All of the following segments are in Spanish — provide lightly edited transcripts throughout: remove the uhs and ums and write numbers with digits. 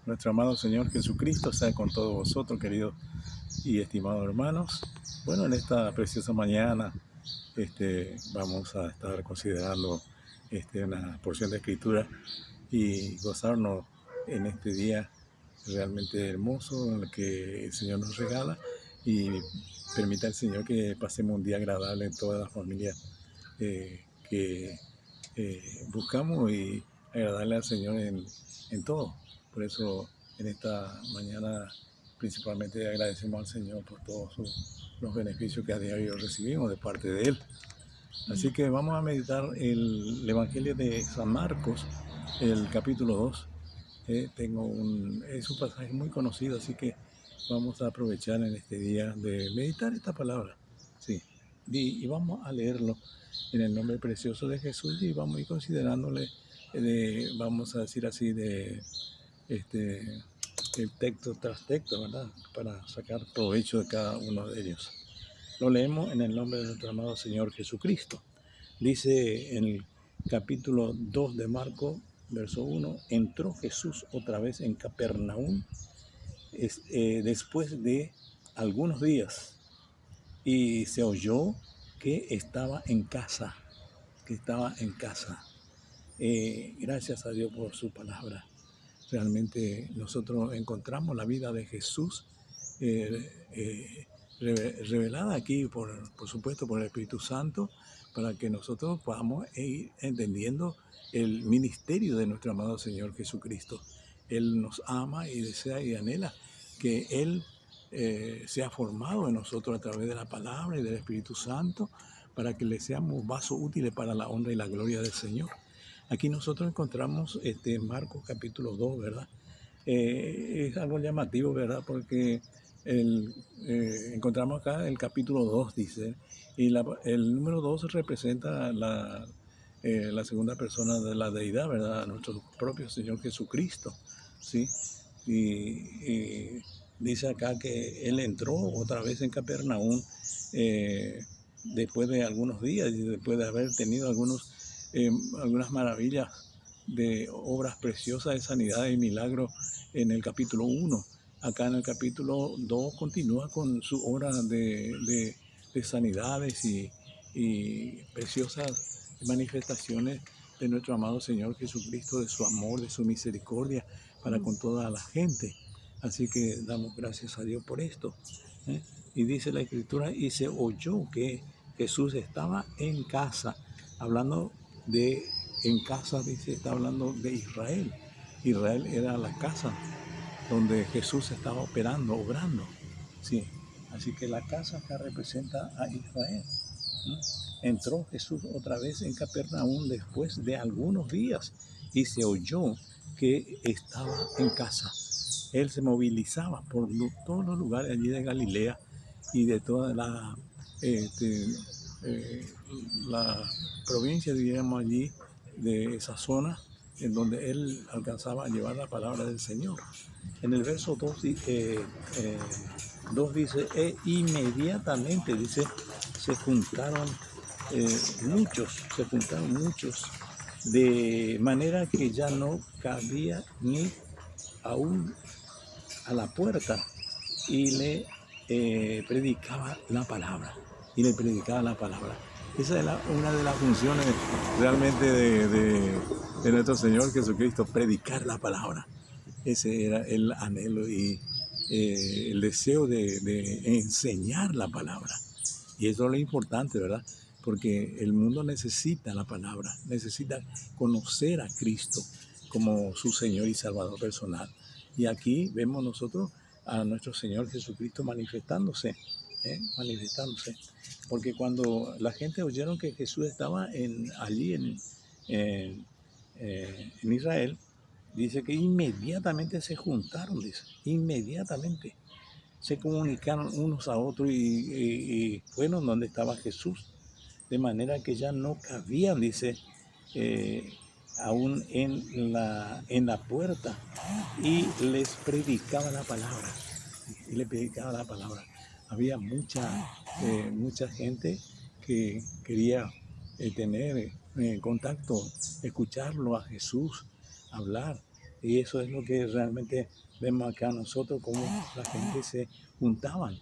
Nuestro amado Señor Jesucristo sea con todos vosotros, queridos y estimados hermanos. Bueno, en esta preciosa mañana vamos a estar considerando una porción de escritura y gozarnos en este día realmente hermoso en el que el Señor nos regala, y permita al Señor que pasemos un día agradable en todas las familias que buscamos, y agradarle al Señor en todo. Por eso en esta mañana principalmente agradecemos al Señor por todos los beneficios que a diario recibimos de parte de Él. Así que vamos a meditar el Evangelio de San Marcos, el capítulo 2. Es un pasaje muy conocido, así que vamos a aprovechar en este día de meditar esta palabra. Sí, y vamos a leerlo en el nombre precioso de Jesús, y vamos a ir considerándole, vamos a decir así, este, el texto tras texto, ¿verdad? Para sacar provecho de cada uno de ellos. Lo leemos en el nombre de nuestro amado Señor Jesucristo. Dice en el capítulo 2 de Marcos, verso 1, entró Jesús otra vez en Capernaum después de algunos días, y se oyó que estaba en casa, gracias a Dios por su palabra. Realmente nosotros encontramos la vida de Jesús revelada aquí, por supuesto, por el Espíritu Santo, para que nosotros podamos ir entendiendo el ministerio de nuestro amado Señor Jesucristo. Él nos ama y desea y anhela que Él sea formado en nosotros a través de la palabra y del Espíritu Santo, para que le seamos vasos útiles para la honra y la gloria del Señor. Aquí nosotros encontramos Marcos capítulo 2, ¿verdad? Es algo llamativo, ¿verdad? Porque encontramos acá el capítulo 2, dice, y el número 2 representa la segunda persona de la deidad, ¿verdad? Nuestro propio Señor Jesucristo, ¿sí? Y dice acá que Él entró otra vez en Capernaum después de algunos días y después de haber tenido algunas maravillas de obras preciosas de sanidad y milagros en el capítulo 1. Acá en el capítulo 2 continúa con su obra de sanidades y preciosas manifestaciones de nuestro amado Señor Jesucristo, de su amor, de su misericordia para con toda la gente. Así que damos gracias a Dios por esto. Y dice la Escritura, y se oyó que Jesús estaba en casa. Hablando de en casa, dice, está hablando de Israel. Israel era la casa donde Jesús estaba obrando. Sí, así que la casa acá representa a Israel. Entró Jesús otra vez en Capernaum después de algunos días, y se oyó que estaba en casa. Él se movilizaba por todos los lugares allí de Galilea y de toda la provincia, diríamos allí, de esa zona en donde él alcanzaba a llevar la palabra del Señor. En el verso 2 dice, inmediatamente, dice, se juntaron muchos, de manera que ya no cabía ni aún a la puerta, y le predicaba la palabra. Esa es una de las funciones realmente de nuestro Señor Jesucristo, predicar la palabra. Ese era el anhelo y el deseo de enseñar la palabra. Y eso es lo importante, ¿verdad? Porque el mundo necesita la palabra, necesita conocer a Cristo como su Señor y Salvador personal. Y aquí vemos nosotros a nuestro Señor Jesucristo manifestándose. Porque cuando la gente oyeron que Jesús estaba allí en Israel, dice que inmediatamente se juntaron, dice, inmediatamente se comunicaron unos a otros y fueron donde estaba Jesús, de manera que ya no cabían, dice, aún en la puerta, y les predicaba la palabra. Había mucha gente que quería tener contacto, escucharlo a Jesús hablar, Y eso es lo que realmente vemos acá nosotros, como la gente se juntaban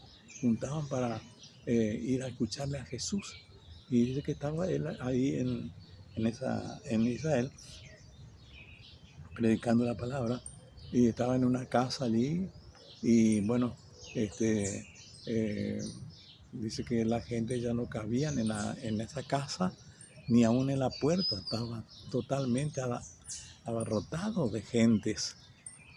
para ir a escucharle a Jesús. Y dice que estaba él ahí en Israel, predicando la palabra, y estaba en una casa allí, y bueno, este, eh, dice que la gente ya no cabía en esa casa, ni aún en la puerta, estaba totalmente abarrotado de gentes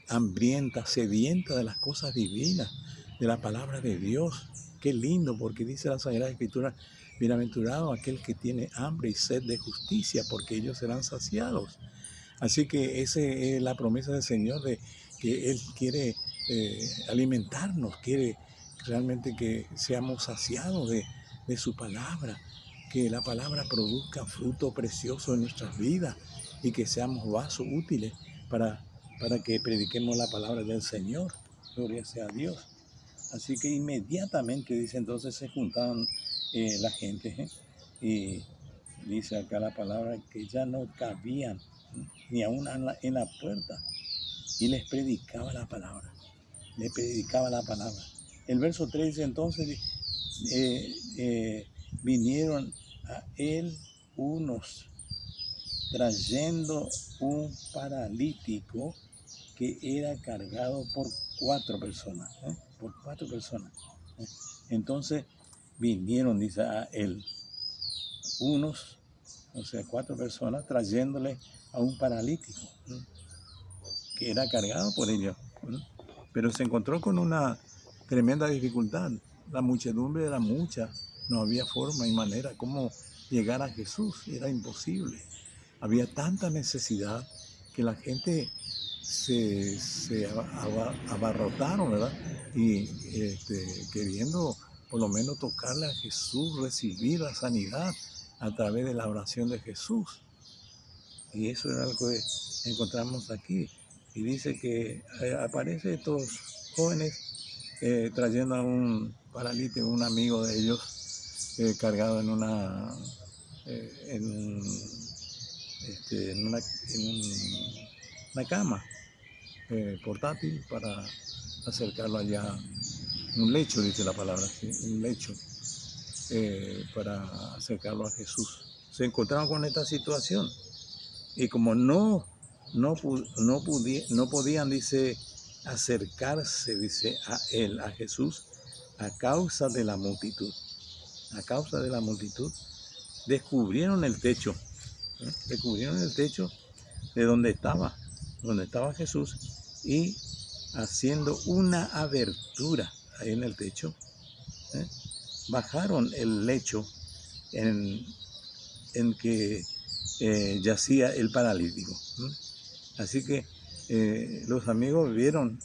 hambrienta, sedienta de las cosas divinas, de la palabra de Dios. Qué lindo, porque dice la Sagrada Escritura, bienaventurado aquel que tiene hambre y sed de justicia, porque ellos serán saciados. Así que esa es la promesa del Señor, de que Él quiere alimentarnos, quiere realmente que seamos saciados de su palabra, que la palabra produzca fruto precioso en nuestras vidas y que seamos vasos útiles para, para que prediquemos la palabra del Señor. Gloria sea a Dios. Así que inmediatamente, dice, entonces se juntaban la gente, y dice acá la palabra que ya no cabían ni aún en la puerta, y les predicaba la palabra, les predicaba la palabra. El verso 3 dice, entonces vinieron a él unos trayendo un paralítico que era cargado por 4 personas, por 4 personas. Entonces vinieron, dice, a él unos, o sea, 4 personas trayéndole a un paralítico que era cargado por ellos. Pero se encontró con una tremenda dificultad. La muchedumbre era mucha, no había forma y manera como llegar a Jesús, era imposible. Había tanta necesidad que la gente se abarrotaron, ¿verdad? Y queriendo por lo menos tocarle a Jesús, recibir la sanidad a través de la oración de Jesús. Y eso era algo que encontramos aquí. Y dice que aparece estos jóvenes trayendo a un paralítico, un amigo de ellos, cargado en una, en, una cama portátil para acercarlo allá. Un lecho, dice la palabra, ¿sí? Un lecho para acercarlo a Jesús. Se encontraron con esta situación. Y como no podían, dice, acercarse, dice, a él, a Jesús, a causa de la multitud. A causa de la multitud, descubrieron el techo. Descubrieron el techo de donde estaba Jesús, y haciendo una abertura ahí en el techo, bajaron el lecho en que yacía el paralítico. Así que los amigos vieron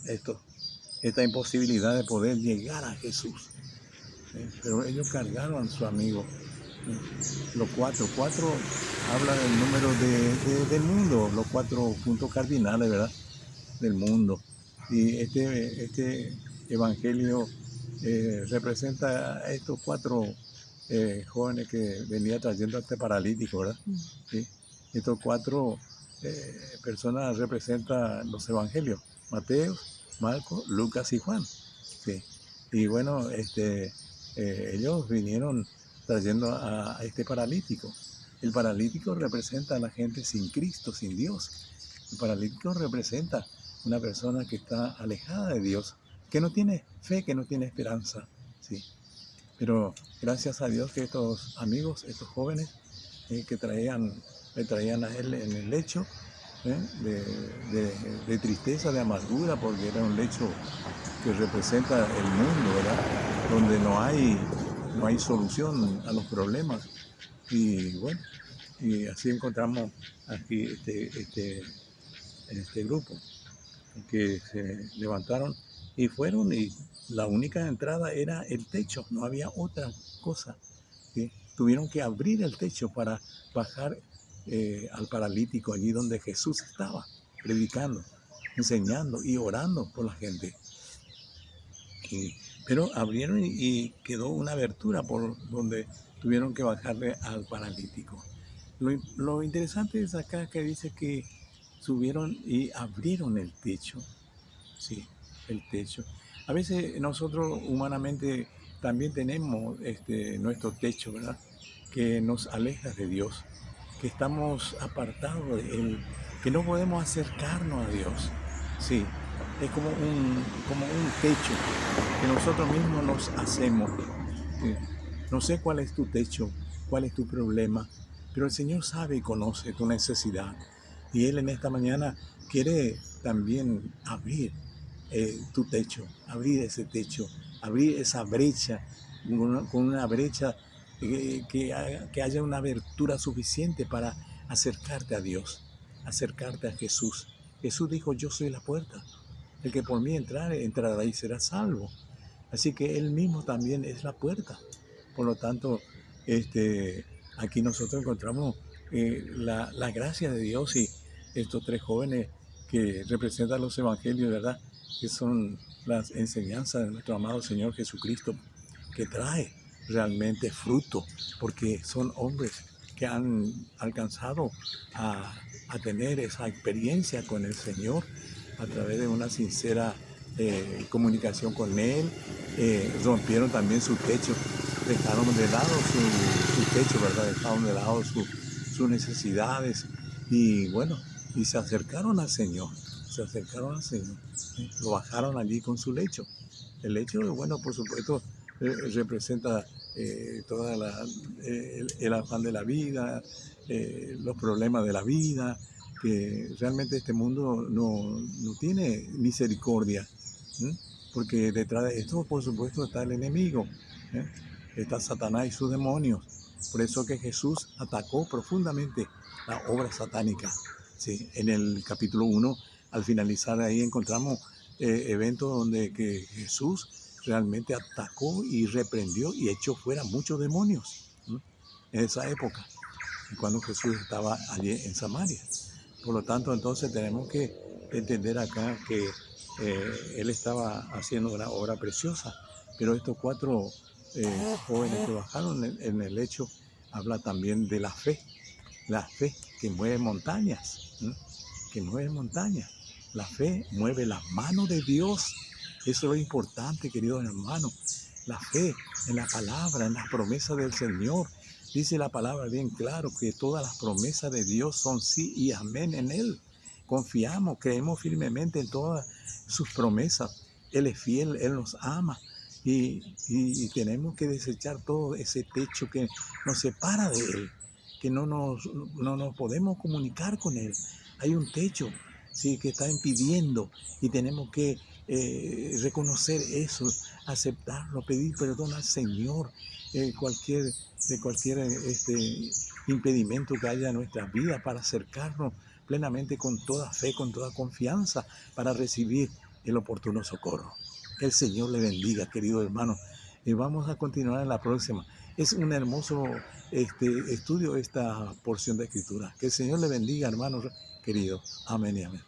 esta imposibilidad de poder llegar a Jesús. Pero ellos cargaron a su amigo. Los cuatro habla del número del mundo, los 4 puntos cardinales, ¿verdad? Del mundo. Y este evangelio representa a estos 4 jóvenes que venía trayendo a este paralítico, ¿verdad? ¿Sí? Estos 4 personas representan los evangelios: Mateo, Marcos, Lucas y Juan. ¿Sí? Y bueno, ellos vinieron trayendo a este paralítico. El paralítico representa a la gente sin Cristo, sin Dios. El paralítico representa una persona que está alejada de Dios, que no tiene fe, que no tiene esperanza. ¿Sí? Pero gracias a Dios que estos amigos, estos jóvenes que le traían a él en el lecho de tristeza, de amargura, porque era un lecho que representa el mundo, ¿verdad? Donde no hay solución a los problemas. Y bueno, y así encontramos aquí este grupo que se levantaron y fueron, y la única entrada era el techo, no había otra cosa. ¿Sí? Tuvieron que abrir el techo para bajar al paralítico allí donde Jesús estaba, predicando, enseñando y orando por la gente. Pero abrieron y quedó una abertura por donde tuvieron que bajarle al paralítico. Lo interesante es acá que dice que subieron y abrieron el techo, sí, el techo. A veces nosotros humanamente también tenemos nuestro techo, ¿verdad? Que nos aleja de Dios, que estamos apartados de Él, que no podemos acercarnos a Dios. Sí, es como un techo que nosotros mismos nos hacemos. Sí. No sé cuál es tu techo, cuál es tu problema, pero el Señor sabe y conoce tu necesidad. Y Él en esta mañana quiere también abrir tu techo, abrir ese techo, abrir esa brecha, con una brecha que haya una abertura suficiente para acercarte a Dios, acercarte a Jesús. Jesús dijo, yo soy la puerta. El que por mí entrare, entrará y será salvo. Así que Él mismo también es la puerta. Por lo tanto, aquí nosotros encontramos la gracia de Dios y estos tres jóvenes que representan los evangelios, ¿verdad? Que son las enseñanzas de nuestro amado Señor Jesucristo, que trae realmente fruto, porque son hombres que han alcanzado a tener esa experiencia con el Señor a través de una sincera comunicación con Él. Rompieron también su techo, dejaron de lado su techo, ¿verdad? Dejaron de lado sus necesidades y bueno, y se acercaron al Señor, lo bajaron allí con su lecho. El lecho, bueno, por supuesto, representa toda el afán de la vida, los problemas de la vida, que realmente este mundo no tiene misericordia, ¿sí? Porque detrás de esto, por supuesto, está el enemigo, ¿eh? Está Satanás y sus demonios. Por eso que Jesús atacó profundamente la obra satánica. ¿Sí? En el capítulo 1, al finalizar ahí, encontramos eventos donde que Jesús realmente atacó y reprendió y echó fuera muchos demonios, ¿sí? En esa época, cuando Jesús estaba allí en Samaria. Por lo tanto, entonces tenemos que entender acá que Él estaba haciendo una obra preciosa, pero estos cuatro jóvenes que bajaron en el lecho habla también de la fe que mueve montañas, ¿sí? Que mueve montañas. La fe mueve las manos de Dios. Eso es lo importante, queridos hermanos. La fe en la palabra, en las promesas del Señor. Dice la palabra bien claro que todas las promesas de Dios son sí y amén en Él. Confiamos, creemos firmemente en todas sus promesas. Él es fiel, Él nos ama. Y tenemos que desechar todo ese techo que nos separa de Él, que no nos podemos comunicar con Él. Hay un techo, sí, que está impidiendo y tenemos que reconocer eso, aceptarlo, pedir perdón al Señor de cualquier impedimento que haya en nuestras vidas para acercarnos plenamente con toda fe, con toda confianza para recibir el oportuno socorro. Que el Señor le bendiga, querido hermano. Y vamos a continuar en la próxima. Es un hermoso estudio esta porción de escritura. Que el Señor le bendiga, hermanos queridos. Amén y amén.